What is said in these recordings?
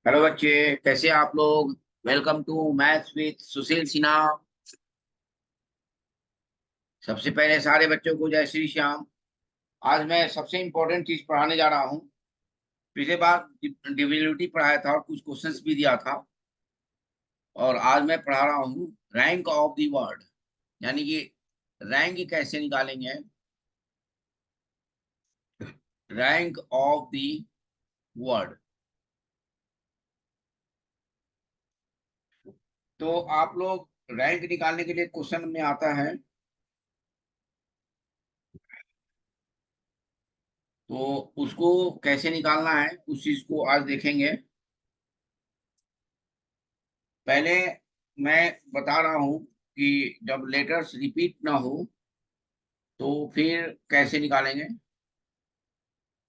Hello बच्चे, कैसे हैं आप लोग। वेलकम टू मैथ्स विद सुशील सिन्हा। सबसे पहले सारे बच्चों को जय श्री श्याम। आज मैं सबसे इम्पोर्टेंट चीज पढ़ाने जा रहा हूँ। पिछले बार डिविजिबिलिटी पढ़ाया था और कुछ क्वेश्चंस भी दिया था। और आज मैं पढ़ा रहा हूँ रैंक ऑफ द वर्ड, यानी कि रैंक कैसे निकालेंगे। Rank of the word. तो आप लोग रैंक निकालने के लिए क्वेश्चन में आता है, तो उसको कैसे निकालना है उस चीज को आज देखेंगे। पहले मैं बता रहा हूं कि जब लेटर्स रिपीट ना हो तो फिर कैसे निकालेंगे।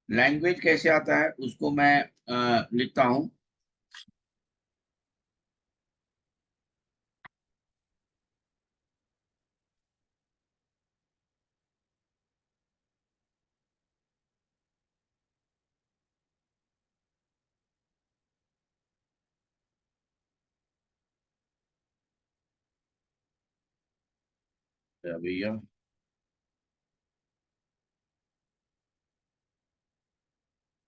लैंग्वेज कैसे आता है उसको मैं लिखता हूं। भैया,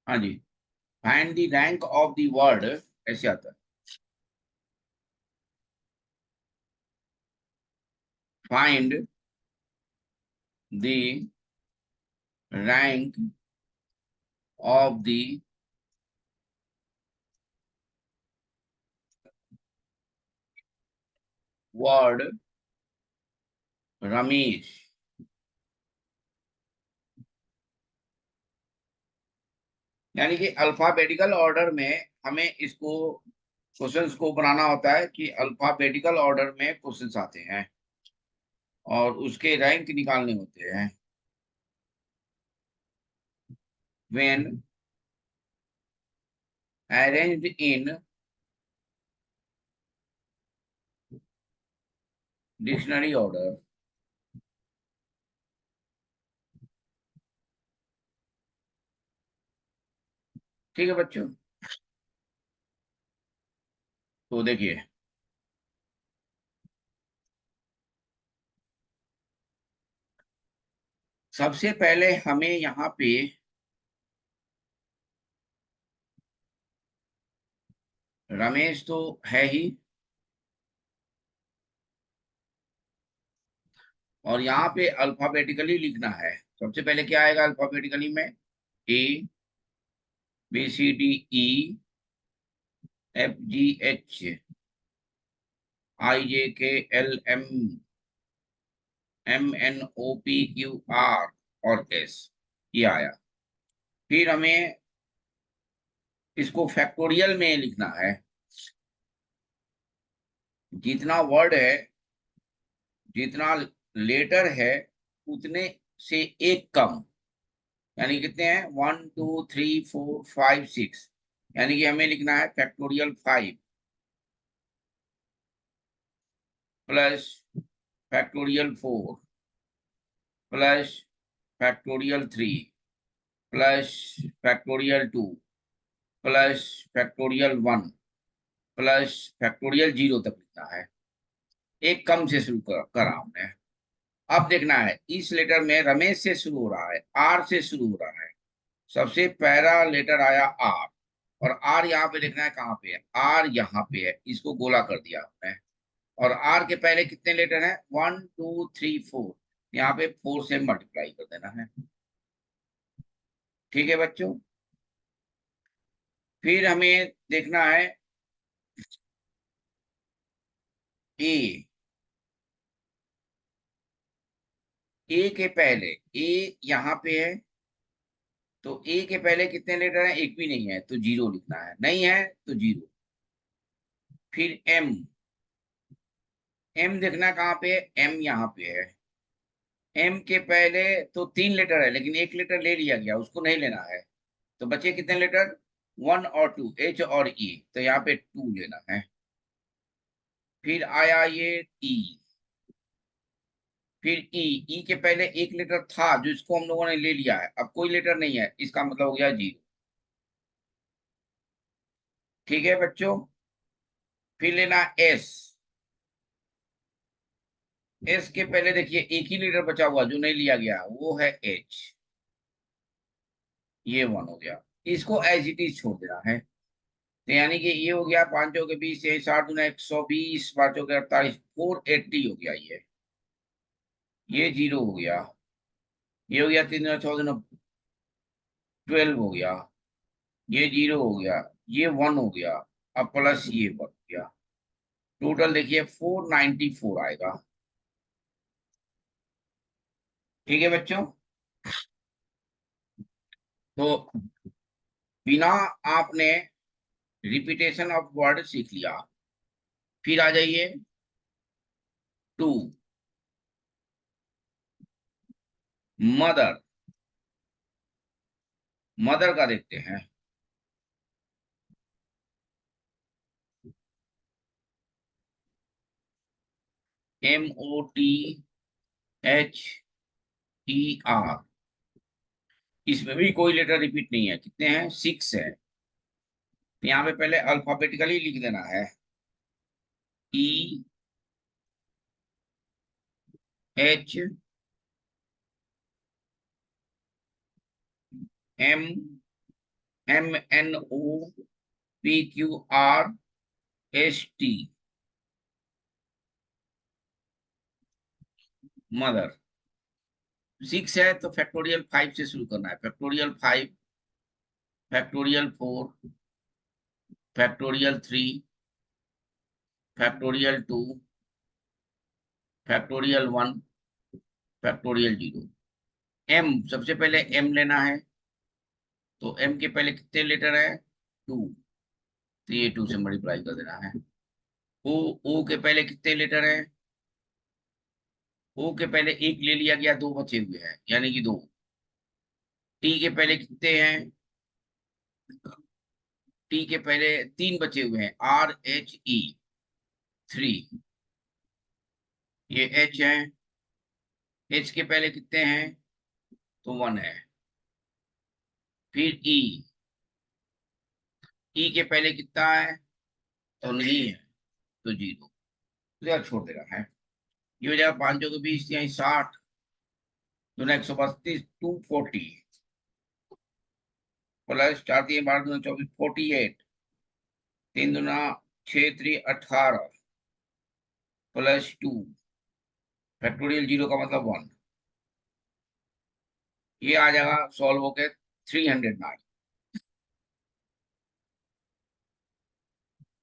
हाँ जी। Find the rank of the word ऐसे आता है। Find the rank of the word Ramesh. यानी कि अल्फाबेटिकल ऑर्डर में हमें इसको क्वेश्चंस को बनाना होता है कि अल्फाबेटिकल ऑर्डर में क्वेश्चंस आते हैं और उसके रैंक निकालने होते हैं। when arranged in dictionary order। ठीक है बच्चों, तो देखिए सबसे पहले हमें यहाँ पे रमेश तो है ही, और यहाँ पे अल्फाबेटिकली लिखना है। सबसे पहले क्या आएगा अल्फाबेटिकली में? A, B, C, D, E, F, G, H, I, J, K, L, M, M, N, O, P, Q, R और एस। ये आया। फिर हमें इसको फैक्टोरियल में लिखना है। जितना वर्ड है, जितना लेटर है, उतने से एक कम। यानी कितने हैं? 1 2 3 4 5 6। यानी कि हमें लिखना है factorial 5 plus factorial 4 plus factorial 3 plus factorial 2 plus factorial 1 plus factorial 0 तक लिखना है। एक कम से शुरू करा हमने। अब देखना है इस लेटर में रमेश से शुरू हो रहा है, आर से शुरू हो रहा है। सबसे पहला लेटर आया आर, और आर यहाँ पे देखना है कहाँ पे है। आर यहाँ पे है, इसको गोला कर दिया हमने। और आर के पहले कितने लेटर हैं? 1 2 3 4। यहाँ पे 4 से मल्टीप्लाई कर देना है। ठीक है बच्चों। फिर हमें देखना है ए। ए के पहले, ए यहाँ पे है, तो ए के पहले कितने लेटर हैं? एक भी नहीं है तो जीरो लिखना है, नहीं है तो जीरो। फिर एम। एम देखना कहाँ पे है? एम यहाँ पे है। एम के पहले तो 3 लेटर है, लेकिन एक लेटर ले लिया गया, उसको नहीं लेना है। तो बचे कितने लेटर? 1 और 2, एच और ई, तो यहाँ पे 2 लेना है। फिर आया ये ई। फिर ई। ई के पहले एक लेटर था जो इसको हम लोगों ने ले लिया है, अब कोई लेटर नहीं है, इसका मतलब हो गया जीरो। ठीक है बच्चों। फिर लेना एस। एस के पहले देखिए एक ही लेटर बचा हुआ जो नहीं लिया गया, वो है एच। ये 1 हो गया। इसको एज इट इज छोड़ देना है। तो यानी कि ये हो गया 5 के 20, ये 7 दूना 120, 5 के 48, 480 हो गया ये 0 हो गया। ये हो गया 3 दूना 14 12 हो गया। ये 0 हो गया। ये 1 हो गया। अब प्लस ये 1 हो गया। टोटल देखिए 494 आएगा। ठीक है बच्चों। तो बिना आपने रिपीटेशन ऑफ वर्ड सीख लिया। फिर आ जाइए 2। मदर। मदर का देखते हैं। MOTHER। इसमें भी कोई लेटर रिपीट नहीं है। कितने हैं? 6 है। तो यहाँ पे पहले अल्फाबेटिकली लिख देना है। EHMMNOPQRST। मदर। 6 है तो फैक्टोरियल 5 से शुरू करना है। Factorial 5, factorial 4, factorial 3, factorial 2, factorial 1, factorial 0। M, सबसे पहले एम लेना है। तो एम के पहले कितने लेटर है? 2। तो ये 2 से मल्टीप्लाई कर देना है। ओ। ओ के पहले कितने लेटर है? ओ के पहले एक ले लिया गया, 2 बचे हुए हैं यानी कि 2। टी के पहले कितने हैं? टी के पहले 3 बचे हुए हैं। RHE 3। ये एच है। एच के पहले कितने हैं? तो 1 है। फिर ई। ई के पहले कितना है? तो नहीं है। तो 0। तो यार छोड़ देना है। ये हो जाएगा 5 के 20, यहाँ 60 दूना 132, 240 प्लस 4 3 12 दूना 24, 48। 3 दूना 6 3 18 +2 फैक्टोरियल 0 का मतलब 1। ये आ जाएगा सॉल्व होके 309।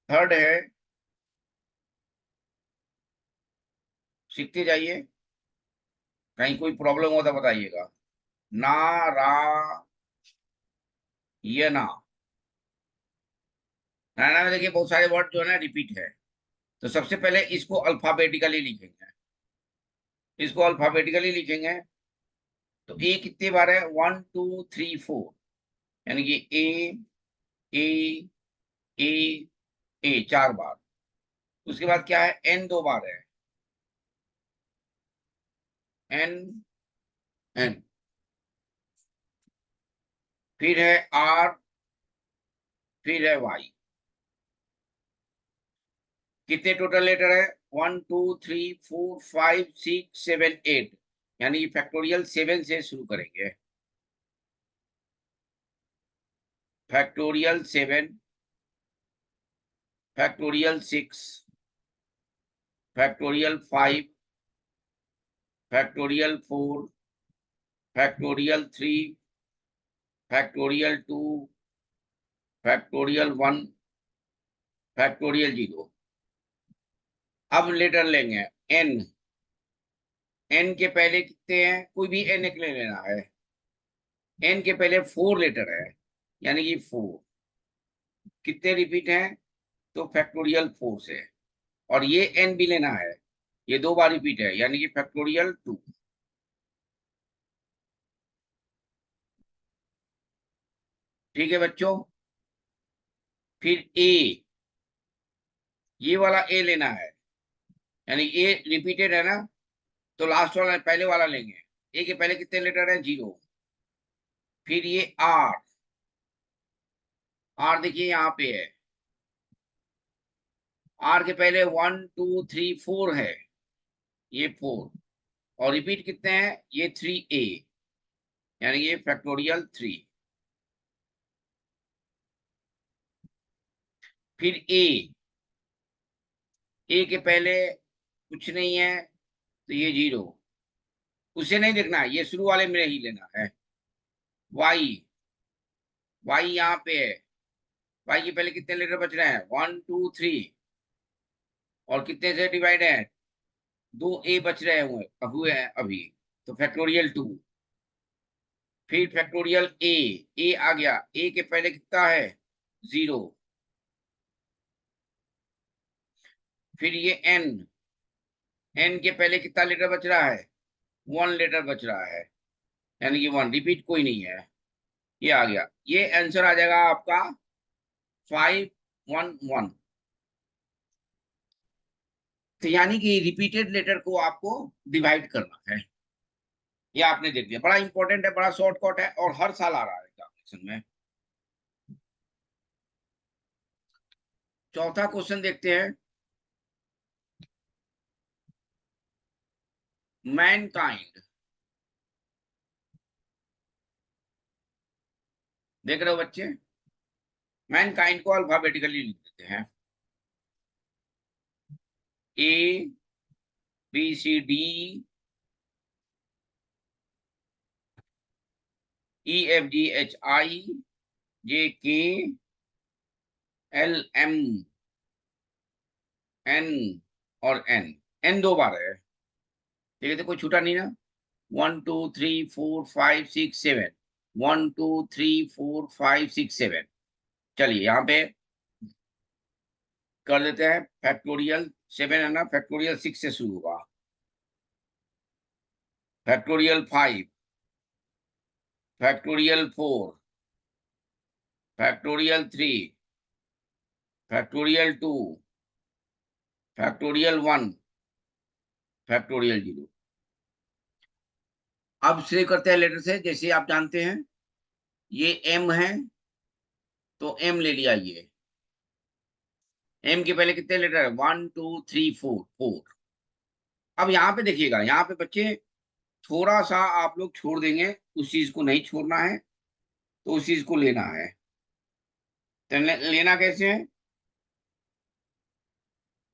थर्ड है, सीखते जाइए। कहीं कोई प्रॉब्लम हो तो बताइएगा। ना, रा, ये ना। नाना में देखिए बहुत सारे वर्ड जो है ना रिपीट है। तो सबसे पहले इसको अल्फाबेटिकली लिखेंगे। इसको अल्फाबेटिकली लिखेंगे। तो ए कितने बार है? 1 2 3 4। यानी कि ए ए ए 4 बार। उसके बाद क्या है? एन 2 बार है। N n. फिर है आर। फिर है वाई। कितने टोटल लेटर है? 1 2 3 4 5 6 7 8। यानी फैक्टोरियल 7 से शुरू करेंगे। Factorial 7, factorial 6, factorial 5, factorial 4, factorial 3, factorial 2, factorial 1, factorial 0। अब लेटर लेंगे एन। एन के पहले कितने हैं? कोई भी एन एक ले लेना है। एन के पहले 4 लेटर है यानी कि 4। कितने रिपीट हैं? तो फैक्टोरियल 4 से। और ये एन भी लेना है। ये 2 बार रिपीट है यानी कि फैक्टोरियल 2। ठीक है बच्चों। फिर ए। ये वाला ए लेना है। यानी ए रिपीटेड है ना। तो लास्ट वाला पहले वाला लेंगे। ए के पहले कितने लेटर है? 0। फिर ये आर। आर देखिए यहाँ पे है। आर के पहले 1 2 3 4 है, ये 4, और रिपीट कितने हैं, ये 3a, यानी ये फैक्टोरियल 3। फिर ए के पहले कुछ नहीं है, तो ये 0, उसे नहीं देखना है, ये शुरू वाले में ही लेना है। वाई, वाई यहाँ पे है, वाई के पहले कितने लेटर बच रहे हैं, 1 2 3, और कितने से डिवाइड है, 2a बच रहे हुए हैं अभी, तो फैक्टोरियल 2। फिर फैक्टोरियल ए आ गया, ए के पहले कितना है, 0। फिर ये एन के पहले कितना लेटर बच रहा है, 1 लेटर बच रहा है, यानी कि 1, रिपीट कोई नहीं है, ये आ गया, ये आंसर आ जाएगा आपका 511। तो यानी कि रिपीटेड लेटर को आपको डिवाइड करना है, ये आपने देख लिया, बड़ा इंपॉर्टेंट है, बड़ा शॉर्टकट है, और हर साल आ रहा है एग्जामिनेशन में। चौथा क्वेश्चन देखते हैं। मैनकाइंड, देख रहे हो बच्चे, मैनकाइंड को अल्फाबेटिकली लिख देते हैं, ABCD EFGHIJKLMN, और एन 2 बार है, ठीक है, तो कोई छूटा नहीं ना, 1 2 3 4 5 6 7, 1 2 3 4 5 6 7। चलिए यहाँ पे कर देते हैं, फैक्टोरियल 7 है ना, फैक्टोरियल 6 से शुरू होगा, factorial 5, factorial 4, factorial 3, factorial 2, factorial 1, factorial 0। अब से करते हैं लेटर से, जैसे आप जानते हैं ये एम है, तो एम ले लिया, ये एम के पहले कितने लेटर है, 1 2 3 4, 4। अब यहाँ पे देखिएगा, यहाँ पे बच्चे थोड़ा सा आप लोग छोड़ देंगे, उस चीज को नहीं छोड़ना है, तो उस चीज को लेना है। तो लेना कैसे है,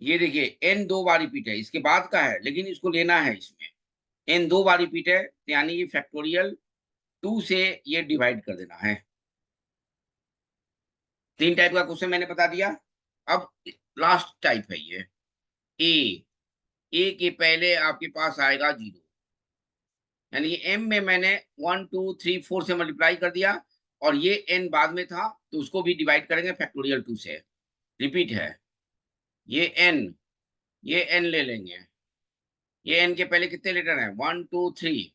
ये देखिए एन 2 बार रिपीट है, इसके बाद का है, लेकिन इसको लेना है, इसमें एन 2 बार रिपीट है, तो यानी ये फैक्टोरियल 2 से ये डिवाइड कर देना है। 3 टाइप का क्वेश्चन मैंने बता दिया। अब लास्ट टाइप है ये, ए ए के पहले आपके पास आएगा 0, यानी कि एम में मैंने 1 2 3 4 से मल्टीप्लाई कर दिया, और ये एन बाद में था, तो उसको भी डिवाइड करेंगे फैक्टोरियल 2 से, रिपीट है, ये एन, ये एन ले लेंगे, ये एन के पहले कितने लेटर हैं, 1 2 3,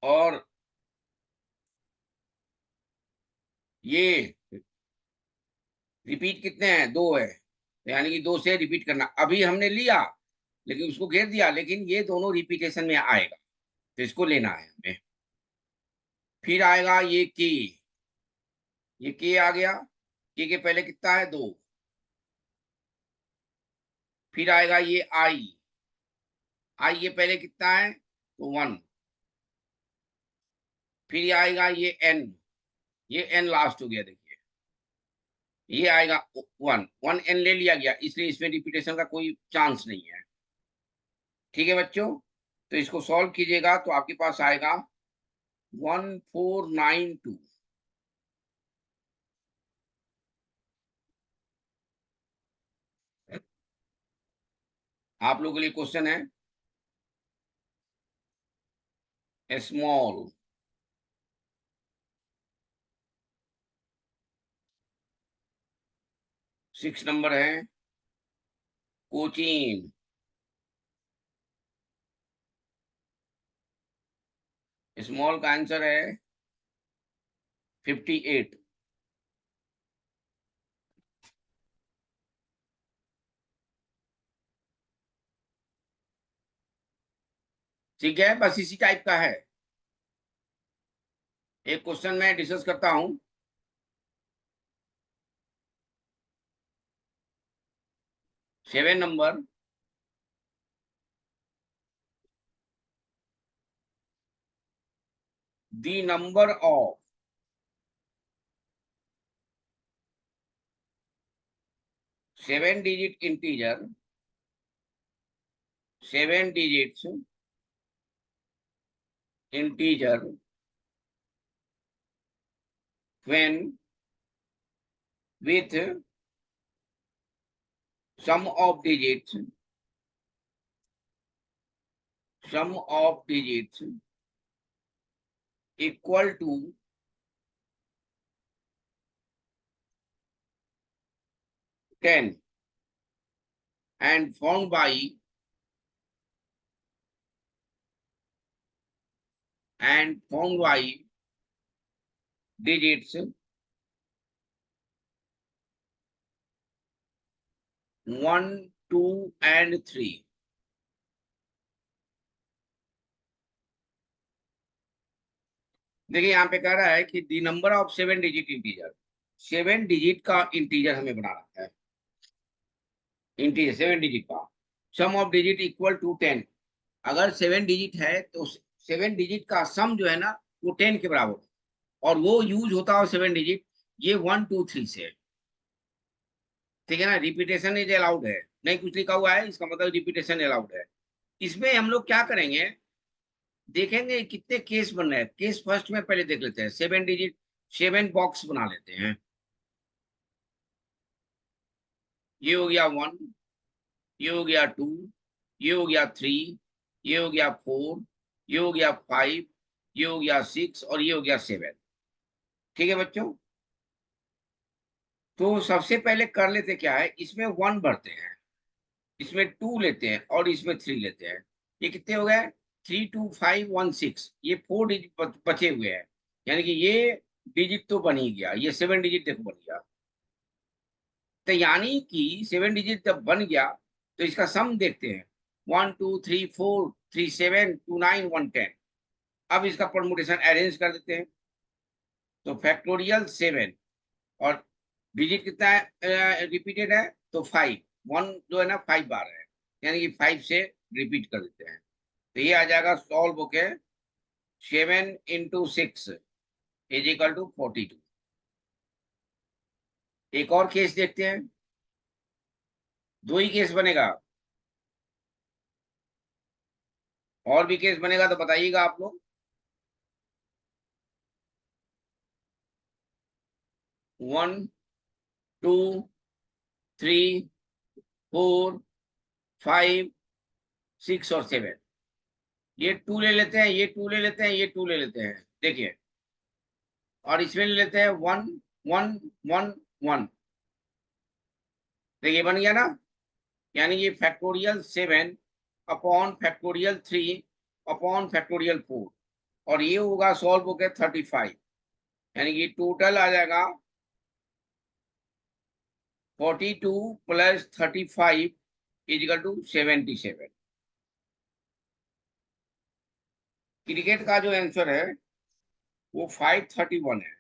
और ये रिपीट कितने हैं, 2 है, तो यानी कि 2 से रिपीट करना, अभी हमने लिया लेकिन उसको घेर दिया, लेकिन ये दोनों रिपीटेशन में आएगा, तो इसको लेना है हमें। फिर आएगा ये के आ गया, के पहले कितना है, 2। फिर आएगा ये आई के पहले कितना है, तो 1। फिर ये आएगा ये एन लास्ट हो गया, देखिए ये आएगा 1 एन ले लिया गया, इसलिए इसमें रिपीटेशन का कोई चांस नहीं है, ठीक है बच्चों। तो इसको सॉल्व कीजिएगा, तो आपके पास आएगा 1492। आप लोगों के लिए क्वेश्चन है, स्मॉल, 6 नंबर है, कोचीन, स्मॉल का आंसर है 58। ठीक है, बस इसी टाइप का है। एक क्वेश्चन मैं डिस्कस करता हूं, 7 number, the number of 7-digit integer, 7 digits integer when with sum of digits equal to 10 and found by digits 1, 2 and 3. देखिए यहाँ पे कह रहा है कि the number of 7 digit integer, 7 digit का इंटीजर हमें बनाना है, इंटीजर 7 डिजिट का sum of digit equal to 10। अगर 7 डिजिट है तो 7 डिजिट का सम जो है ना वो 10 के बराबर, और वो यूज होता है 7 डिजिट, ये 1, 2, 3 से, ठीक है ना। रिपीटेशन इज अलाउड है, नहीं कुछ लिखा हुआ है, इसका मतलब रिपीटेशन अलाउड है। इसमें हम लोग क्या करेंगे, देखेंगे कितने केस बन रहे हैं। केस फर्स्ट में पहले देख लेते हैं, 7 डिजिट 7 बॉक्स बना लेते हैं। ये हो गया 1, ये हो गया 2, ये हो गया 3, ये हो गया 4, ये हो गया 5, ये हो गया 6 और ये हो गया 7। ठीक है बच्चों, तो सबसे पहले कर लेते क्या है, इसमें 1 भरते हैं, इसमें 2 लेते हैं और इसमें 3 लेते हैं। ये कितने हो गए, 3, 2, 5, 1, 6, ये 4 डिजिट बचे हुए हैं, यानी कि ये डिजिट तो बन ही गया, ये 7 डिजिट देखो बन गया। तो यानी कि 7 डिजिट जब बन गया तो इसका सम देखते हैं, 1, 2, 3, 4, 3, 7, 2, 9, 1, 10। अब इसका परमुटेशन अरेंज कर देते हैं, तो फैक्टोरियल 7 और डिजिट कितना है रिपीटेड है, तो 5, 1 जो है ना 5 बार है, यानी कि 5 से रिपीट कर देते हैं। तो ये आ जाएगा सॉल्व होके 7 इंटू 6 इज इक्वल टू 42। एक और केस देखते हैं, 2 ही केस बनेगा, और भी केस बनेगा तो बताइएगा आप लोग। 1, 2, 3, 4, 5, 6 और 7, ये 2 ले लेते हैं, ये 2 ले लेते हैं, ये 2 ले लेते हैं, देखिए, और इसमें ले लेते हैं 1, 1, 1, 1। देखिए बन गया ना, यानी ये factorial 7 upon factorial 3 upon factorial 4, और ये होगा सॉल्व हो गया 35, यानी कि टोटल आ जाएगा 42 प्लस 35 इजिकल टू 77। क्रिकेट का जो आंसर है वो 531 है।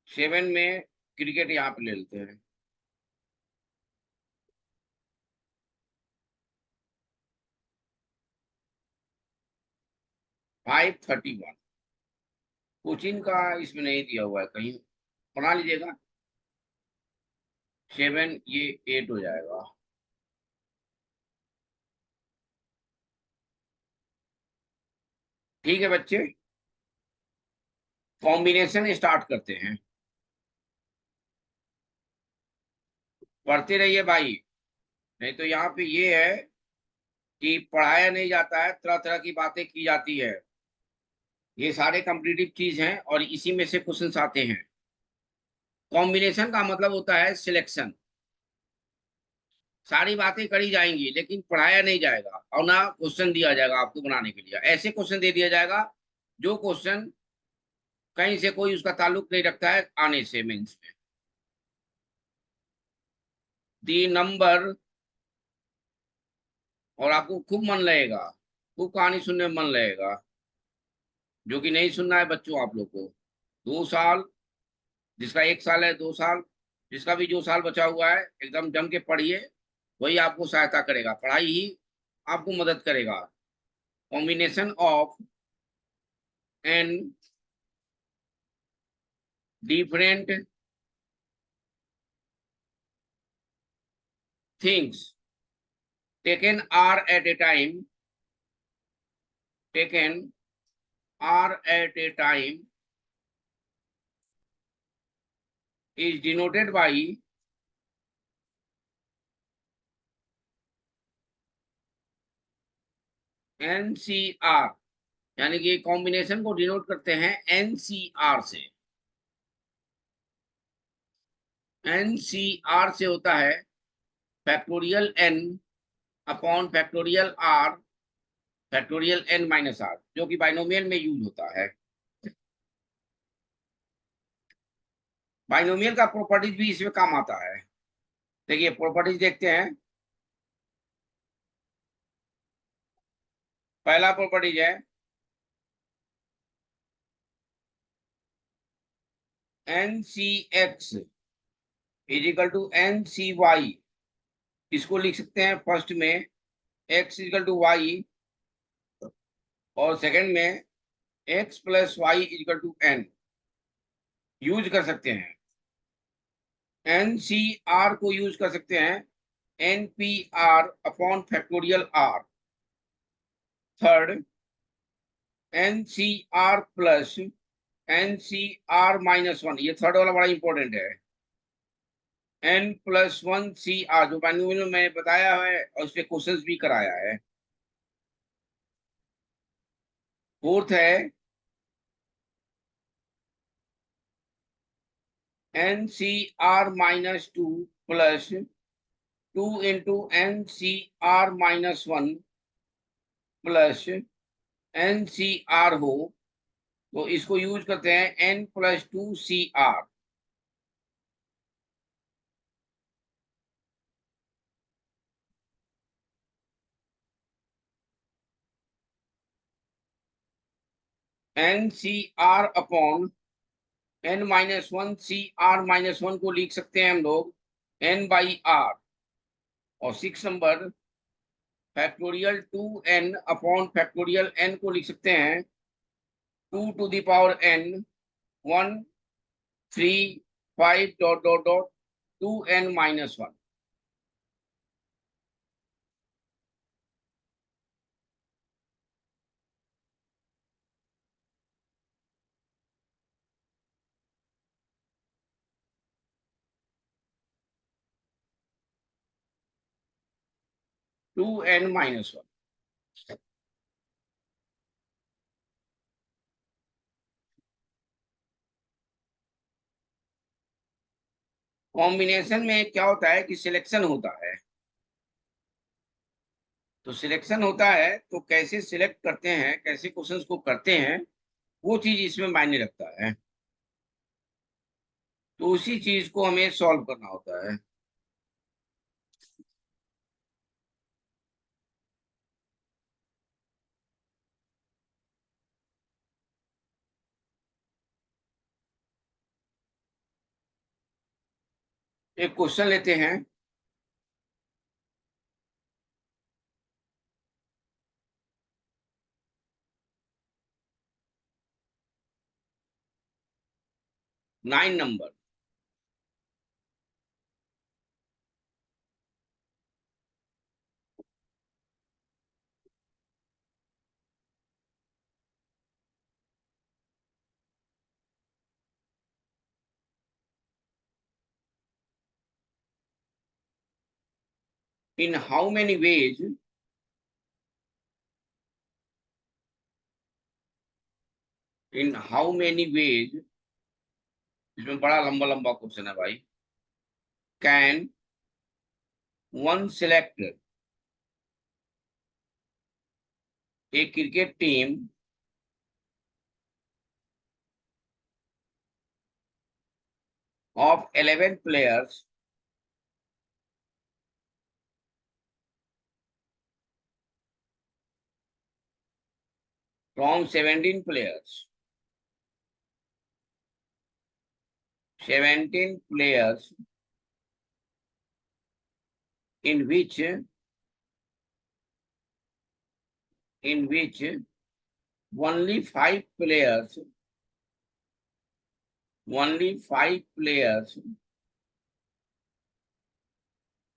सेवन में क्रिकेट यहाँ पे ले लेते हैं, 531। कोचिंग का इसमें नहीं दिया हुआ है, कहीं बना लीजिएगा। 7 ये 8 हो जाएगा। ठीक है बच्चे, कॉम्बिनेशन स्टार्ट करते हैं, पढ़ते रहिए भाई। नहीं तो यहाँ पे ये है कि पढ़ाया नहीं जाता है, तरह तरह की बातें की जाती है। ये सारे कॉम्पिटिटिव चीज हैं और इसी में से क्वेश्चन आते हैं। कॉम्बिनेशन का मतलब होता है सिलेक्शन। सारी बातें करी जाएंगी लेकिन पढ़ाया नहीं जाएगा, और ना क्वेश्चन दिया जाएगा आपको बनाने के लिए। ऐसे क्वेश्चन दे दिया जाएगा जो क्वेश्चन कहीं से कोई उसका ताल्लुक नहीं रखता है आने से मेंस में। दी नंबर, और आपको खूब मन लगेगा, खूब कहानी सुनने में मन लगेगा, जो कि नहीं सुनना है बच्चों आप लोग को। 2 साल जिसका 1 साल है, 2 साल, जिसका भी जो साल बचा हुआ है, एकदम जम के पढ़िए। वही आपको सहायता करेगा, पढ़ाई ही आपको मदद करेगा। Combination of n different things taken r at a time, taken r at a time is denoted by NCR, यानी कि कॉम्बिनेशन को डिनोट करते हैं NCR से। NCR से होता है factorial n upon factorial r factorial n minus r, जो कि बाइनोमियल में यूज होता है। बाइनोमियल का प्रॉपर्टीज भी इसमें काम आता है। देखिए प्रॉपर्टीज देखते हैं। पहला प्रॉपर्टीज है NCX is equal to NCY। इसको लिख सकते हैं फर्स्ट में x इक्वल टू y, और सेकंड में x plus y equal to n use कर सकते हैं। NCR को यूज कर सकते हैं NPR upon factorial r। Third NCR plus NCR minus 1, ये थर्ड वाला बड़ा इंपॉर्टेंट है। n प्लस 1CR जो बाइनोमियल में बताया है और इस पे क्वेश्चंस भी कराया है। फोर्थ है NCR minus 2 plus 2 into NCR minus 1 plus NCR हो, तो इसको यूज करते हैं n plus 2CR। NCR upon n minus 1CR minus 1 को लिख सकते हैं हम लोग n बाई r। और 6 number factorial 2n upon factorial n को लिख सकते हैं 2 to the power n 1 3 5 dot dot dot 2n minus 1। 2n minus 1। Combination में क्या होता है कि सिलेक्शन होता है। तो सिलेक्शन होता है तो कैसे सिलेक्ट करते हैं, कैसे क्वेश्चंस को करते हैं, वो चीज इसमें मायने रखता है। तो उसी चीज को हमें सॉल्व करना होता है। एक क्वेश्चन लेते हैं। Nine number, in how many ways in how many ways, इसमें बड़ा लंबा लंबा क्वेश्चन है भाई। Can one select A cricket team of 11 players from 17 players 17 players in which only five players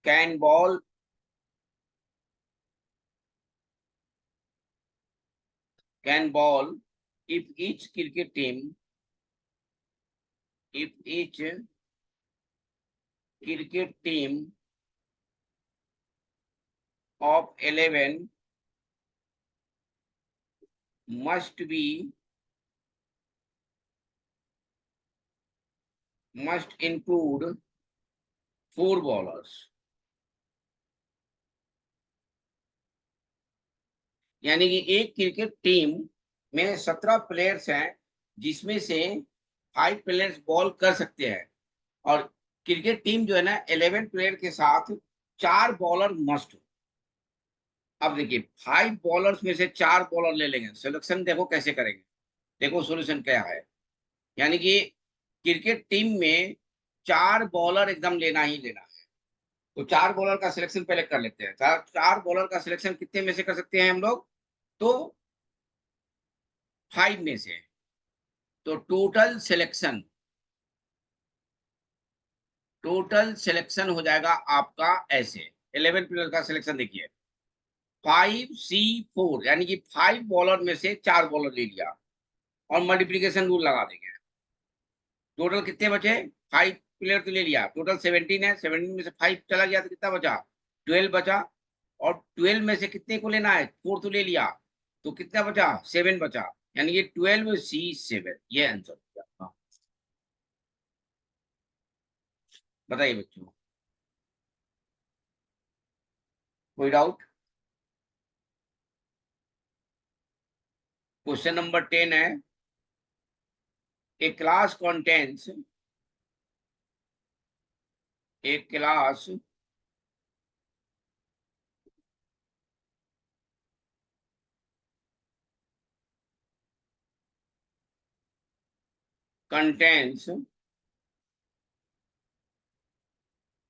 can bowl if each cricket team of 11 must include 4 bowlers. यानी कि एक cricket team में 17 प्लेयर्स हैं जिसमें से 5 प्लेयर्स बॉल कर सकते हैं, और क्रिकेट टीम जो है ना 11 प्लेयर के साथ 4 बॉलर मस्ट हो। अब देखिए 5 बॉलर्स में से 4 बॉलर ले लेंगे, सिलेक्शन देखो कैसे करेंगे। देखो सॉल्यूशन क्या है, यानी कि क्रिकेट टीम में 4 बॉलर एकदम लेना ही लेना है। तो 4 बॉलर का सिलेक्शन पहले कर लेते हैं। 4 बॉलर का सिलेक्शन कितने में से कर सकते हैं हम लोग? तो 5 में से। तो टोटल सिलेक्शन हो जाएगा आपका ऐसे। 11 प्लेयर का सिलेक्शन देखिए, 5C4, यानी कि 5 बॉलर में से 4 बॉलर ले लिया और मल्टीप्लीकेशन रूल लगा देंगे। टोटल कितने बचे? 5 प्लेयर तो ले लिया, टोटल 17 है। 17 में से 5 चला गया तो कितना बचा? 12 बचा। और 12 में से कितने को लेना है? 4 तो ले लिया, तो कितना बचा? 7 बचा, यानी कि 12C7 ये आंसर हो गया। बताइए बच्चों, कोई डाउट? क्वेश्चन नंबर 10 है, a class contains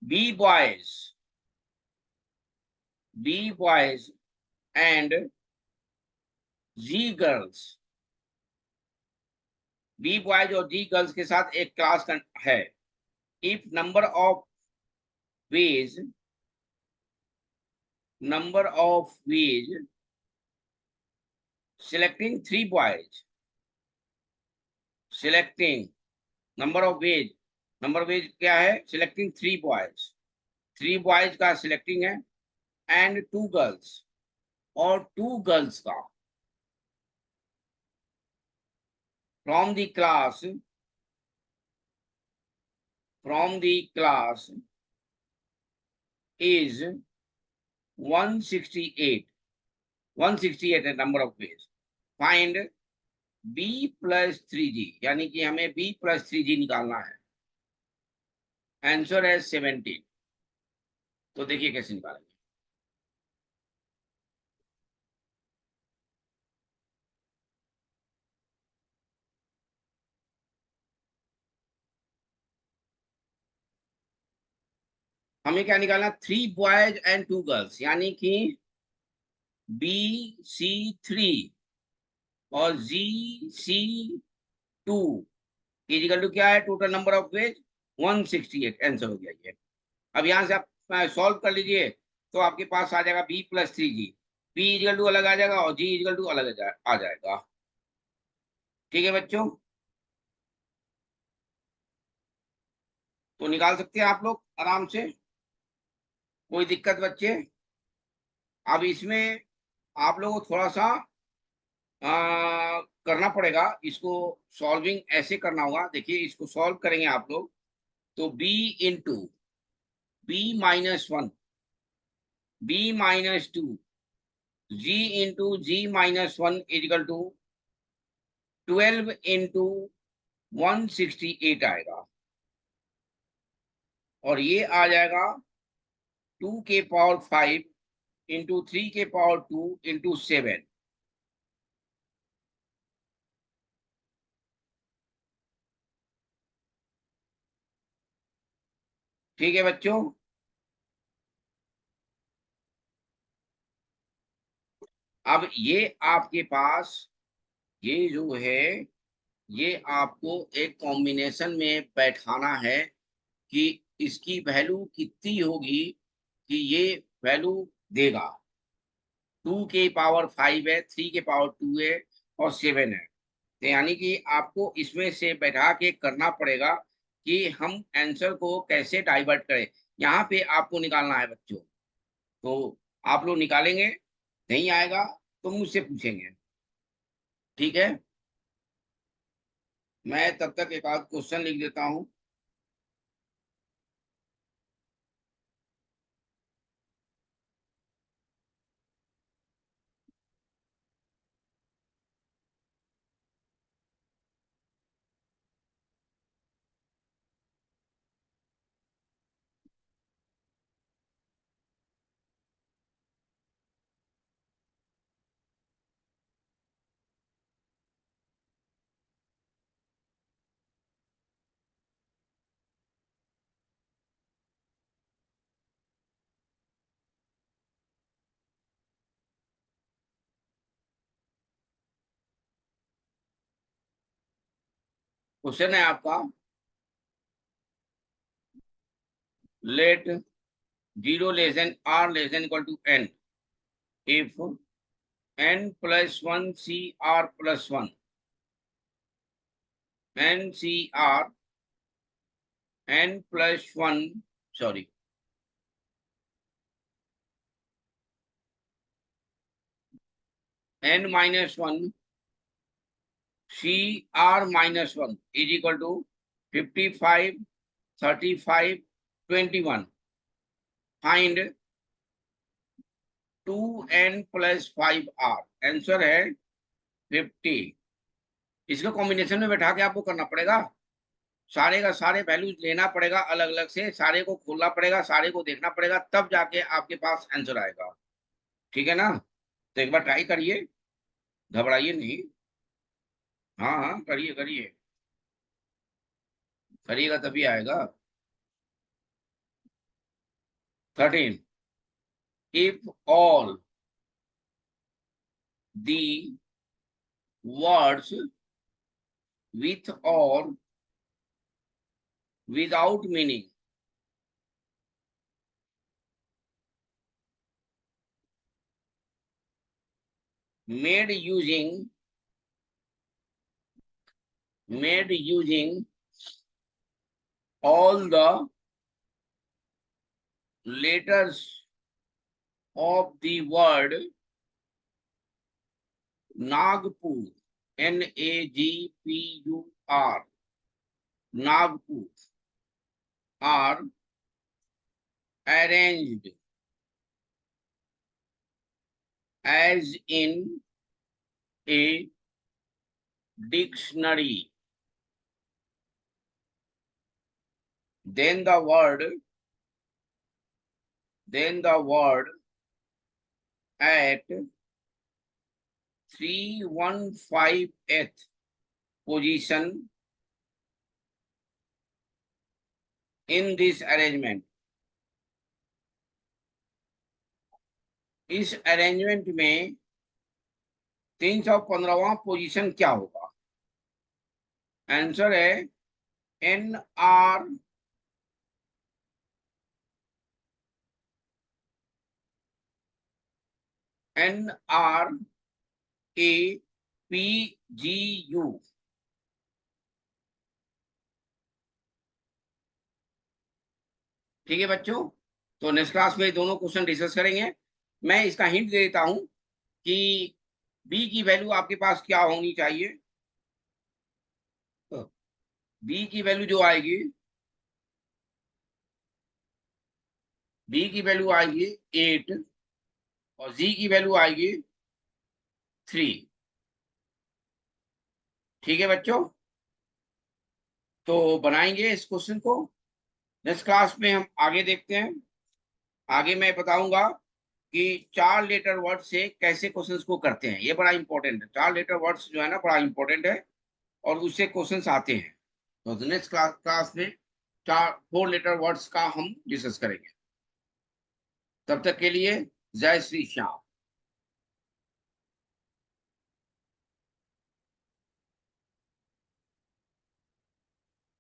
B boys and G girls। B boys और G गर्ल्स के साथ एक क्लास है। If number of ways selecting 3 boys, selecting number of ways क्या है? selecting 3 boys, 3 बॉयज का सिलेक्टिंग है, एंड 2 गर्ल्स और 2 गर्ल्स का from the class is 168 है number of veg. Find B plus 3G, यानी कि हमें B plus 3G निकालना है। आंसर है 17। तो देखिए कैसे निकालेंगे। हमें क्या निकालना? 3 बॉयज एंड 2 गर्ल्स, यानी कि BC3 और GC2 इजिकल टू क्या है? Total number of veg 168। Answer हो गया ये। अब यहां से आप सॉल्व कर लीजिए, तो आपके पास आ जाएगा B plus 3G। B equal to अलग आ जाएगा और G इजिकल टू अलग आ जाएगा। ठीक है बच्चों, तो निकाल सकते हैं आप लोग आराम से, कोई दिक्कत बच्चे? अब इसमें आप लोगों को थोड़ा सा करना पड़ेगा, इसको सॉल्विंग ऐसे करना होगा। देखिए इसको सॉल्व करेंगे आप लोग, तो B into B-1 B-2 G into G-1 equal to 12 into 168 आएगा, और ये आ जाएगा 2 के पावर 5 इंटू 3 के पावर 2 इंटू 7। ठीक है बच्चों। अब ये आपके पास ये जो है, ये आपको एक कॉम्बिनेशन में बैठाना है कि इसकी वैल्यू कितनी होगी कि ये वैल्यू देगा। 2 के पावर 5 है, 3 के पावर 2 है और 7 है। तो यानी कि आपको इसमें से बैठा के करना पड़ेगा कि हम आंसर को कैसे डाइवर्ट करें। यहाँ पे आपको निकालना है बच्चों। तो आप लोग निकालेंगे, नहीं आएगा तो मुझसे पूछेंगे। ठीक है, मैं तब तक एक आध क्वेश्चन लिख देता हूँ। क्वेश्चन है आपका, late 0 r <= n if n+1 CR+1 NCR n+1 sorry n-1 CR-1 is equal to 55, 35, 21. Find 2n+5R। Answer है 50। इसको कॉम्बिनेशन में बैठा के आपको करना पड़ेगा। सारे का सारे वैल्यूज लेना पड़ेगा, अलग अलग से सारे को खोलना पड़ेगा, सारे को देखना पड़ेगा, तब जाके आपके पास आंसर आएगा। ठीक है ना? तो एक बार ट्राई करिए, घबराइए नहीं। हाँ हाँ, करिए करिए, करिएगा तभी आएगा। 13, if all the words with or without meaning made using all the letters of the word Nagpur, Nagpur, Nagpur, are arranged as in a dictionary, then the word at 315th position in this arrangement। इस arrangement में 315वां position क्या होगा? Answer है NRAPGU। ठीक है बच्चों, तो next class में दोनों क्वेश्चन डिस्कस करेंगे। मैं इसका हिंट दे देता हूं कि बी की वैल्यू आपके पास क्या होनी चाहिए। बी की वैल्यू जो आएगी, बी की वैल्यू आएगी 8 और जी की वैल्यू आएगी 3। ठीक है बच्चों, तो बनाएंगे इस क्वेश्चन को। नेक्स्ट क्लास में हम आगे देखते हैं। आगे मैं बताऊंगा कि 4 लेटर वर्ड से कैसे क्वेश्चंस को करते हैं। ये बड़ा इंपॉर्टेंट है, 4 लेटर वर्ड्स जो है ना, बड़ा इंपॉर्टेंट है और उससे क्वेश्चंस आते हैं। तो नेक्स्ट क्लास में 4 लेटर वर्ड्स का हम डिस्कस करेंगे। तब तक के लिए जय श्री श्याम।